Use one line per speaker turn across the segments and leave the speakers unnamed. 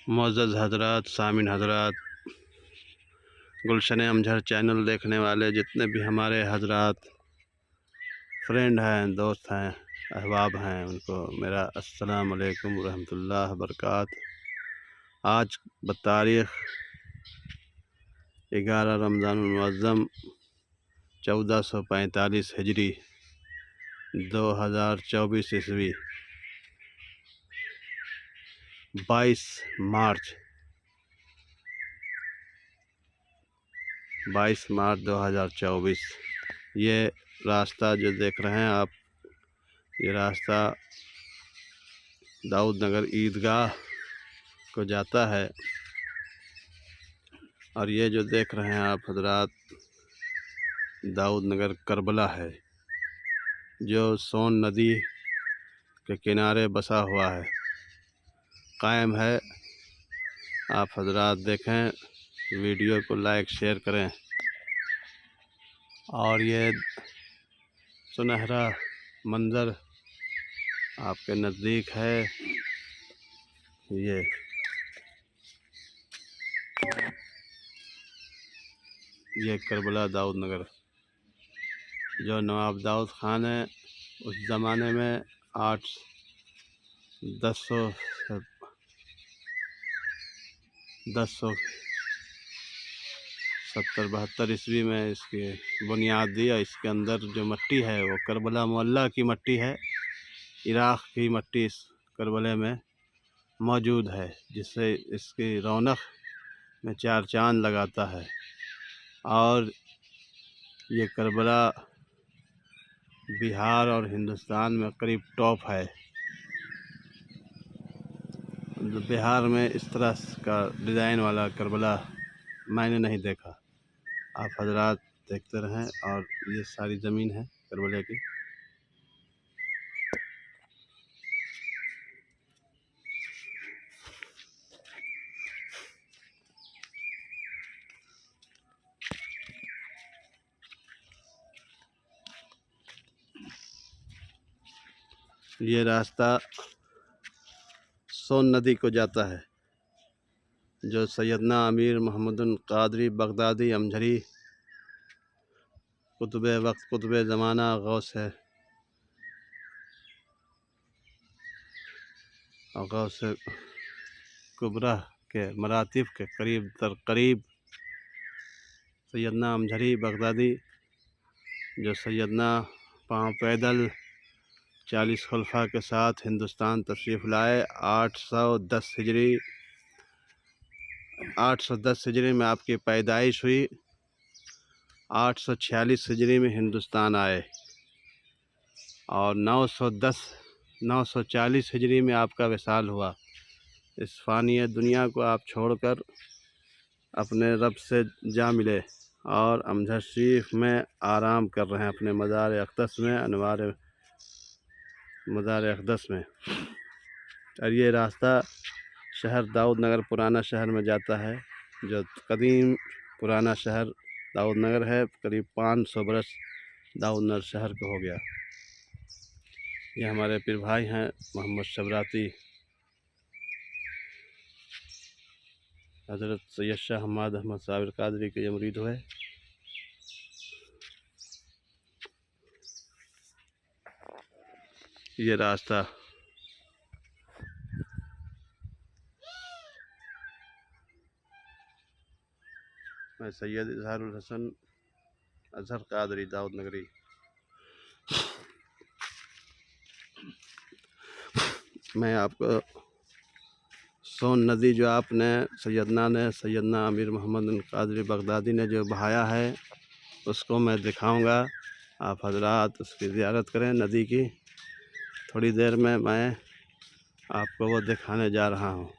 मुअज़्ज़ज़ हज़रात, सामिन हज़रात, गुलशन अमजहर channel देखने वाले जितने भी हमारे हज़रात फ्रेंड हैं, दोस्त हैं, अहबाब हैं, उनको मेरा अस्सलाम वालेकुम रहमतुल्लाह बरकात। आज बतारीख़ 11 रमज़ानुल मुअज़्ज़म 1445 हिजरी 2024 ईस्वी 22 मार्च 2024। ये रास्ता जो देख रहे हैं आप, ये रास्ता दाऊद नगर ईदगाह को जाता है। और ये जो देख रहे हैं आप हजरात, दाऊद नगर करबला है, जो सोन नदी के किनारे बसा हुआ है, कायम है। आप हजरात देखें, वीडियो को लाइक शेयर करें। और ये सुनहरा मंज़र आपके नज़दीक है। ये करबला दाऊद नगर, जो नवाब दाऊद ख़ान है, उस ज़माने में 1070-72 ईस्वी में इसकी बुनियाद दी। और इसके अंदर जो मिट्टी है वो करबला मोहल्ला की मिट्टी है, इराक़ की मिट्टी इस करबले में मौजूद है, जिससे इसकी रौनक में चार चांद लगाता है। और ये करबला बिहार और हिंदुस्तान में करीब टॉप है। बिहार में इस तरह का डिज़ाइन वाला करबला मैंने नहीं देखा। आप हजरात देखते रहें। और ये सारी ज़मीन है करबले की। ये रास्ता सोन नदी को जाता है, जो सैयदना अमीर मोहम्मदुल क़ादरी बगदादी अमजरी कुतुब वक्त कुतुब ज़माना गौस है, और गौस कुबरा के मरातिब के करीब तर करीब सैयदना अमजरी बगदादी, जो सैयदना पाँव पैदल 40 खुलफा के साथ हिंदुस्तान तशरीफ़ लाए। 810 हिजरी में आपकी पैदाइश हुई। 846 हिजरी में हिंदुस्तान आए और 940 हिजरी में आपका विसाल हुआ। इस फ़ानी दुनिया को आप छोड़कर अपने रब से जा मिले और अमजहर शरीफ में आराम कर रहे हैं, अपने मज़ार अक़दस में, अनवार मज़ार अक़दस में। और ये रास्ता शहर दाऊद नगर पुराना शहर में जाता है, जो कदीम पुराना शहर दाऊद नगर है। करीब 500 बरस दाऊद नगर शहर को हो गया। ये हमारे पीर भाई हैं मोहम्मद शबराती, हज़रत सैयद शाह हम्माद अहमद साबिर कादरी के मुरीद हुए। ये रास्ता मैं सैयद इजहारुल हसन अजहर कादरी दाऊद नगरी। मैं आपको सोन नदी जो आपने सैयदना अमीर मोहम्मद कादरी बगदादी ने जो बहाया है, उसको मैं दिखाऊंगा। आप हजरात उसकी ज़ियारत करें नदी की। थोड़ी देर में मैं आपको वो दिखाने जा रहा हूँ।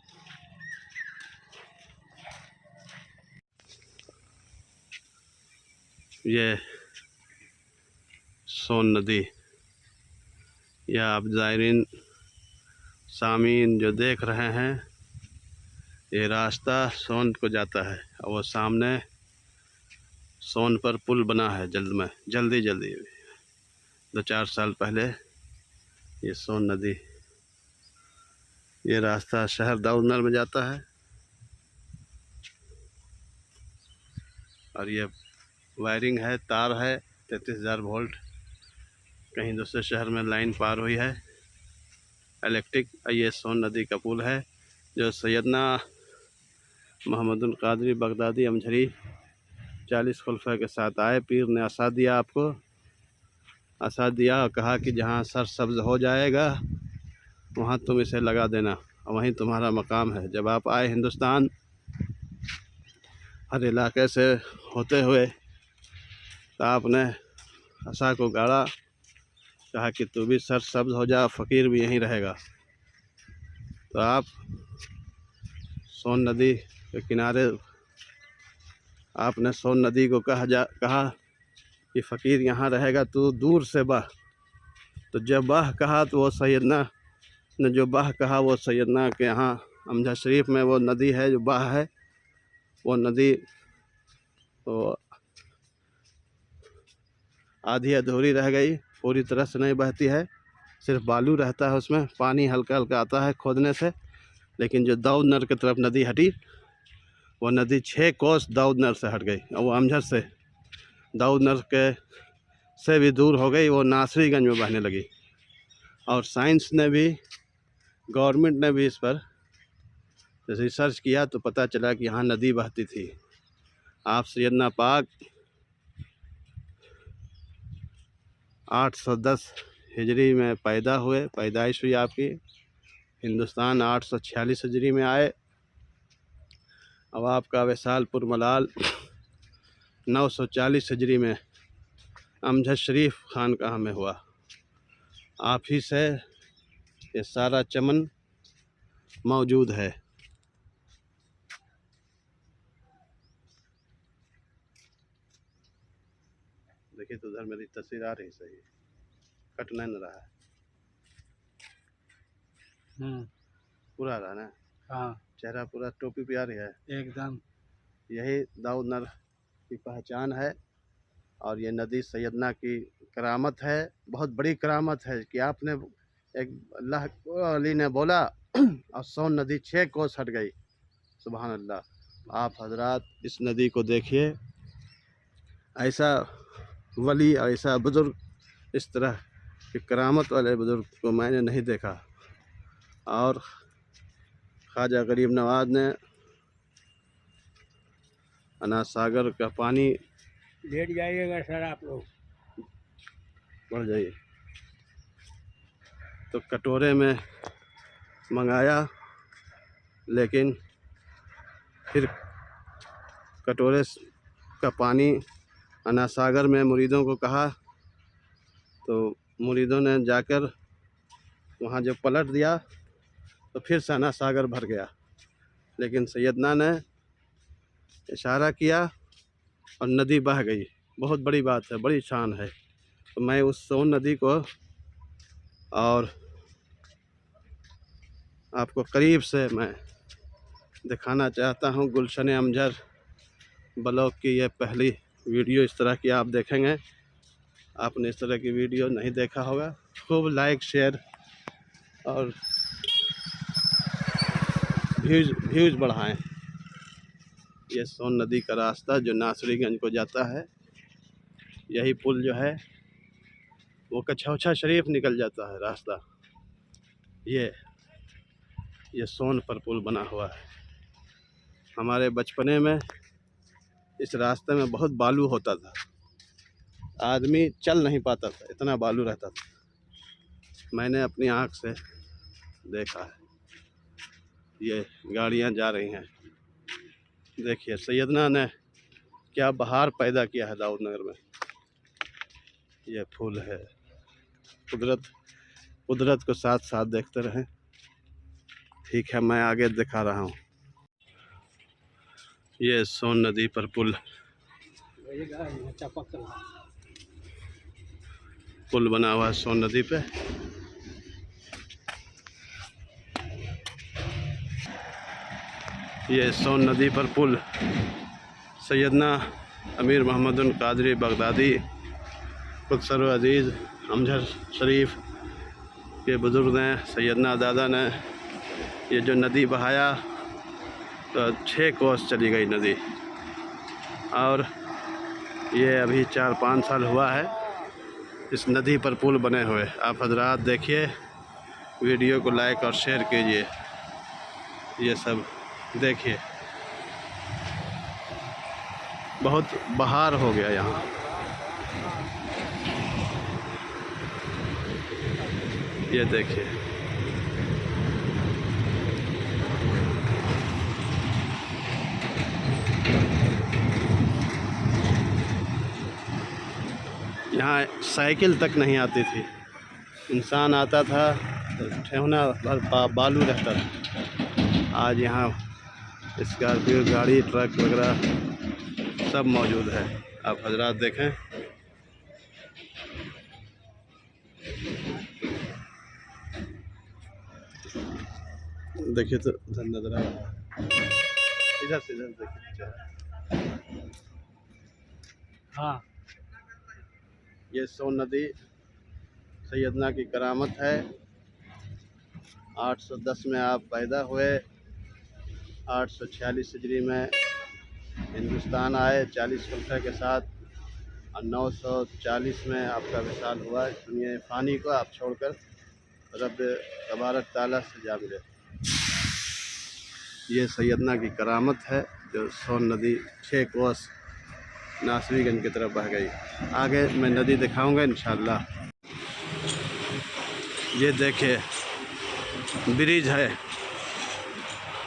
ये सोन नदी, यह आप ज़ायरीन सामीन जो देख रहे हैं, ये रास्ता सोन को जाता है। और वो सामने सोन पर पुल बना है, जल्दी 2-4 साल पहले। ये सोन नदी, ये रास्ता शहर दाऊद नगर में जाता है। और ये वायरिंग है, तार है 33,000 वोल्ट। कहीं दूसरे शहर में लाइन पार हुई है इलेक्ट्रिक। ये सोन नदी का पुल है जो सैयदना मोहम्मदुल कादरी बगदादी अमझरी 40 खुलफा के साथ आए। पीर ने आसा दिया, आपको आसा दिया और कहा कि जहाँ सरसब्ज हो जाएगा वहाँ तुम इसे लगा देना और वहीं तुम्हारा मकाम है। जब आप आए हिंदुस्तान, हर इलाके से होते हुए, तो आपने आसा को गाड़ा, कहा कि तू भी सरसब्ज हो जा, फ़कीर भी यहीं रहेगा। तो आप सोन नदी के किनारे आपने सोन नदी को कहा कि फ़कीर यहाँ रहेगा, तू दूर से बह। तो जब बह कहा तो वो सैयदना ने जो बह कहा, वो सैयदना के यहाँ अमजद शरीफ में वो नदी है जो बह है, वो नदी तो आधी अधूरी रह गई, पूरी तरह से नहीं बहती है, सिर्फ बालू रहता है उसमें, पानी हल्का हल्का आता है खोदने से। लेकिन जो दाऊद नर की तरफ नदी हटी, वो नदी 6 कोस दाऊद नर से हट गई और वो अमजद से दाऊद नर के से भी दूर हो गई, वो नासरीगंज में बहने लगी। और साइंस ने भी, गवर्नमेंट ने भी इस पर रिसर्च किया तो पता चला कि यहाँ नदी बहती थी। आप सैयदना पाक 810 हिजरी में पैदा हुए, पैदाइश हुई आपकी। हिंदुस्तान 846 हिजरी में आए। अब आपका विसाल पुरमलाल 940 हिजरी में अमजद शरीफ खानकाह में हुआ। आप ही से ये सारा चमन मौजूद है। देखिए तो उधर मेरी तस्वीर आ रही, सही कट नहीं रहा है, पूरा रहा ना।
हाँ,
चेहरा पूरा टोपी पे आ रही है
एकदम।
यही दाऊद नर की पहचान है। और ये नदी सैयदना की करामत है, बहुत बड़ी करामत है कि आपने एक अल्लाह अली ने बोला और सोन नदी 6 कोस हट गई। सुभान अल्लाह। आप हजरात इस नदी को देखिए, ऐसा वली, ऐसा बुज़ुर्ग, इस तरह की करामत वाले बुज़ुर्ग को मैंने नहीं देखा। और ख्वाजा गरीब नवाज ने अनाज सागर का पानी,
लेट जाइएगा सर आप लोग,
बढ़ जाइए, तो कटोरे में मंगाया, लेकिन फिर कटोरे का पानी अनाज सागर में मुरीदों को कहा, तो मुरीदों ने जाकर वहाँ जब पलट दिया तो फिर से अनाज सागर भर गया। लेकिन सैयदना ने इशारा किया और नदी बह गई। बहुत बड़ी बात है, बड़ी शान है। तो मैं उस सोन नदी को और आपको करीब से मैं दिखाना चाहता हूँ। गुलशन अमजद ब्लॉग की ये पहली वीडियो इस तरह की आप देखेंगे। आपने इस तरह की वीडियो नहीं देखा होगा। खूब लाइक, शेयर और व्यूज़ बढ़ाएं। ये सोन नदी का रास्ता जो नासरीगंज को जाता है, यही पुल जो है वो कछौछा शरीफ निकल जाता है रास्ता। ये सोन पर पुल बना हुआ है। हमारे बचपने में इस रास्ते में बहुत बालू होता था, आदमी चल नहीं पाता था, इतना बालू रहता था। मैंने अपनी आँख से देखा है। ये गाड़ियाँ जा रही हैं, देखिए सैयदना ने क्या बहार पैदा किया है दाऊद नगर में। ये फूल है, कुदरत को साथ साथ देखते रहें। ठीक है, मैं आगे दिखा रहा हूँ। ये सोन नदी पर पुल बना हुआ है सोन नदी पे। ये सोन नदी पर पुल सैयदना अमीर मोहम्मदुल कादरी बगदादी खुदसर अजीज़ अमजद शरीफ के बुज़ुर्ग ने, सैयदना दादा ने ये जो नदी बहाया तो 6 कोस चली गई नदी। और ये अभी 4-5 साल हुआ है इस नदी पर पुल बने हुए। आप हजरात देखिए, वीडियो को लाइक और शेयर कीजिए। ये सब देखिए, बहुत बहार हो गया यहाँ। ये देखिए, यहाँ साइकिल तक नहीं आती थी। इंसान आता था तो ठेहुना भर बालू रहता था। आज यहाँ स्कॉर्पियो गाड़ी, ट्रक वगैरह सब मौजूद है। आप हजरात देखें, देखिए तो उधर नजर आ रहा है, इधर से इधर देखिए।
हाँ,
ये सोन नदी सैयदना की करामत है। 810 में आप पैदा हुए, 846 हिजरी में हिंदुस्तान आए 40 खलीफा के साथ, और 940 में आपका विसाल हुआ। दुनिया फ़ानी को आप छोड़कर रब तबारक ताला से जा मिले। ये सैयदना की करामत है जो सोन नदी 6 कोस नासरीगंज की तरफ बह गई। आगे मैं नदी दिखाऊंगा इंशाअल्लाह। ये देखिए, ब्रिज है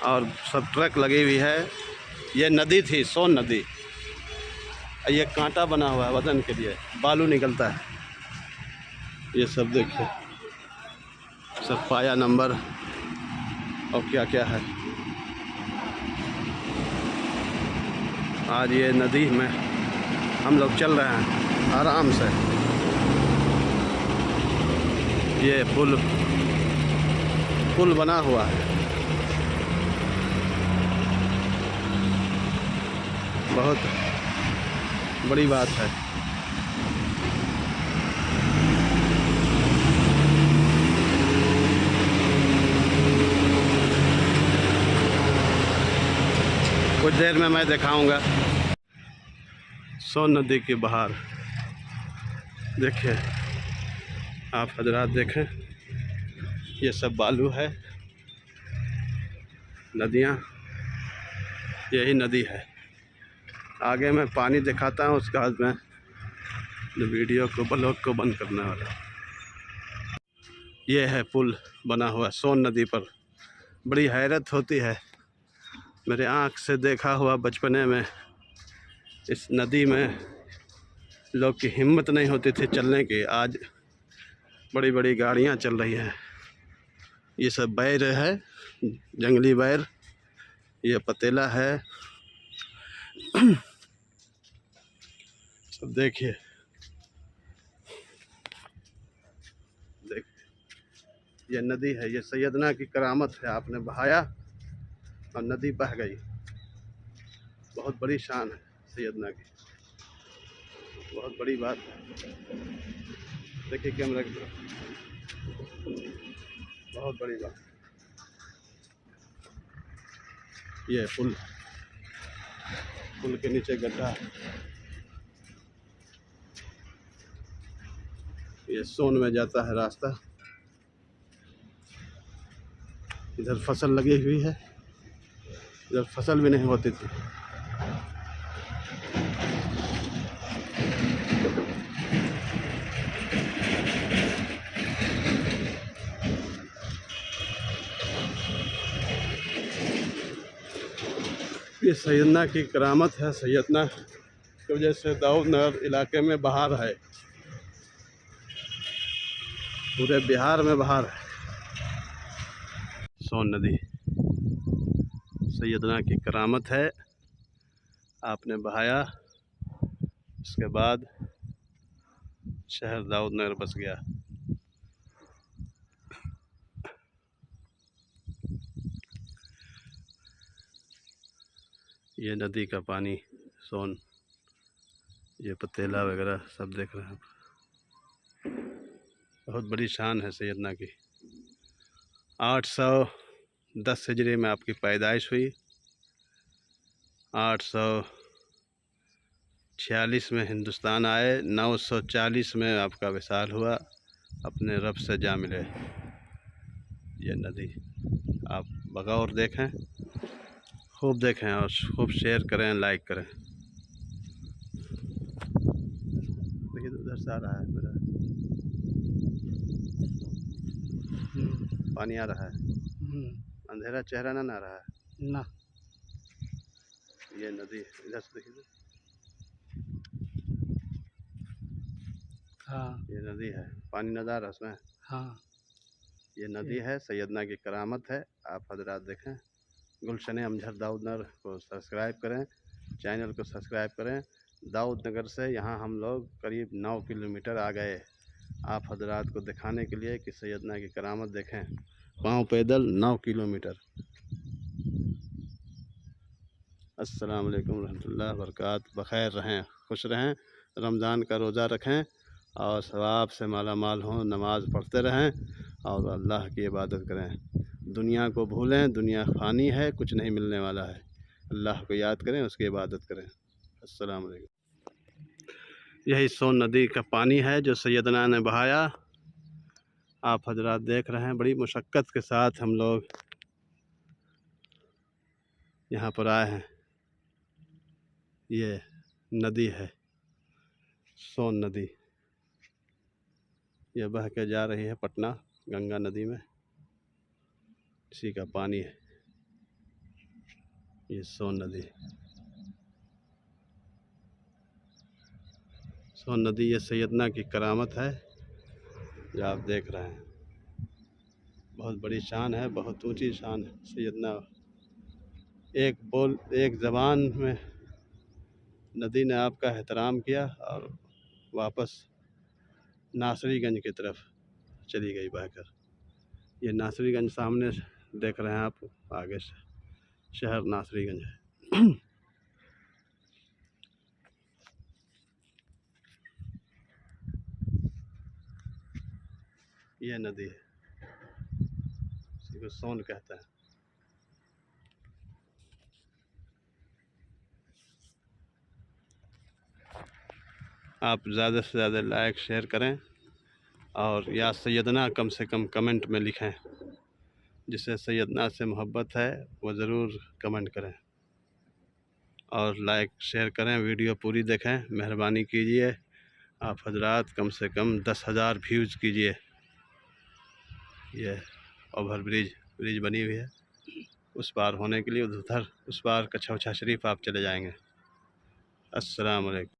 और सब ट्रक लगी हुई है। ये नदी थी सोन नदी। ये कांटा बना हुआ है वजन के लिए, बालू निकलता है। ये सब देखिए, सब पाया नंबर और क्या क्या है। आज ये नदी में हम लोग चल रहे हैं आराम से। ये पुल बना हुआ है, बहुत बड़ी बात है। कुछ देर में मैं दिखाऊंगा सोन नदी की बहार। देखिए, आप हजरात देखें, ये सब बालू है। नदियाँ, यही नदी है। आगे मैं पानी दिखाता हूँ, उसके बाद मैं वीडियो को ब्लॉग को बंद करने वाला। ये है पुल बना हुआ सोन नदी पर। बड़ी हैरत होती है, मेरे आँख से देखा हुआ बचपने में इस नदी में लोग की हिम्मत नहीं होती थी चलने की। आज बड़ी बड़ी गाड़ियाँ चल रही हैं। ये सब बैर है, जंगली बैर। ये पतेला है। सब देखिए, ये नदी है, ये सैयदना की करामत है। आपने बहाया और नदी बह गई। बहुत बड़ी शान है सैयदना की, बहुत बड़ी बात है। देखिए कैमरा की तरफ, बहुत बड़ी बात। ये पुल के नीचे गड्ढा है। ये सोन में जाता है रास्ता। इधर फसल लगी हुई है, इधर फसल भी नहीं होती थी। ये सैयदना की करामत है। सैयदना की वजह से दाऊद नगर इलाके में बहार है, पूरे बिहार में बहार है। सोन नदी सैयदना की करामत है। आपने बहाया, उसके बाद शहर दाऊद नगर बस गया। ये नदी का पानी सोन, ये पतेला वगैरह सब देख रहे हैं आप। बहुत बड़ी शान है सैयदना की। 810 हिजरी में आपकी पैदाइश हुई। 800 1946 में हिंदुस्तान आए, 940 में आपका विशाल हुआ, अपने रब से जा मिले। ये नदी आप बगौर देखें, खूब देखें और खूब शेयर करें, लाइक करें। देखिए उधर से आ रहा है मेरा पानी आ रहा है, अंधेरा चेहरा ना आ रहा है
ना।
ये नदी इधर से देखिए,
हाँ
ये नदी है, पानी नजर आ रहा है उसमें।
हाँ।
ये नदी है, सैयदना की करामत है। आप हजरात देखें। गुलशन अमजद दाऊदनगर को सब्सक्राइब करें, चैनल को सब्सक्राइब करें। दाऊदनगर से यहाँ हम लोग करीब 9 किलोमीटर आ गए, आप हजरात को दिखाने के लिए कि सैयदना की करामत देखें। पाँव पैदल 9 किलोमीटर। अस्सलाम वालेकुम रहमतुल्लाहि व बरकातहू। बख़ैर रहें, खुश रहें, रमज़ान का रोज़ा रखें और सवाब से माला माल हों, नमाज़ पढ़ते रहें और अल्लाह की इबादत करें। दुनिया को भूलें, दुनिया फ़ानी है, कुछ नहीं मिलने वाला है। अल्लाह को याद करें, उसकी इबादत करें। अस्सलाम वालेकुम। यही सोन नदी का पानी है जो सैयदना ने बहाया। आप हजरात देख रहे हैं, बड़ी मुशक्क़त के साथ हम लोग यहाँ पर आए हैं। ये नदी है सोन नदी, ये बह के जा रही है पटना गंगा नदी में, इसी का पानी है ये सोन नदी। सोन नदी ये सैयदना की करामत है जो आप देख रहे हैं। बहुत बड़ी शान है, बहुत ऊंची शान है सैयदना। एक ज़बान में नदी ने आपका एहतराम किया और वापस नासरीगंज की तरफ चली गई बहकर। ये नासरीगंज सामने देख रहे हैं आप, आगे से शहर नासरीगंज है। ये नदी है, इसी को सोन कहते हैं। आप ज़्यादा से ज़्यादा लाइक शेयर करें और या सैयदना कम से कम कमेंट में लिखें। जिसे सैयदना से मोहब्बत है वो ज़रूर कमेंट करें और लाइक शेयर करें, वीडियो पूरी देखें, मेहरबानी कीजिए। आप हजरात कम से कम 10,000 व्यूज़ कीजिए। ये ओवर ब्रिज बनी हुई है, उस पार होने के लिए उधर उस पार कछौछा शरीफ आप चले जाएंगे। अस्सलाम वालेकुम।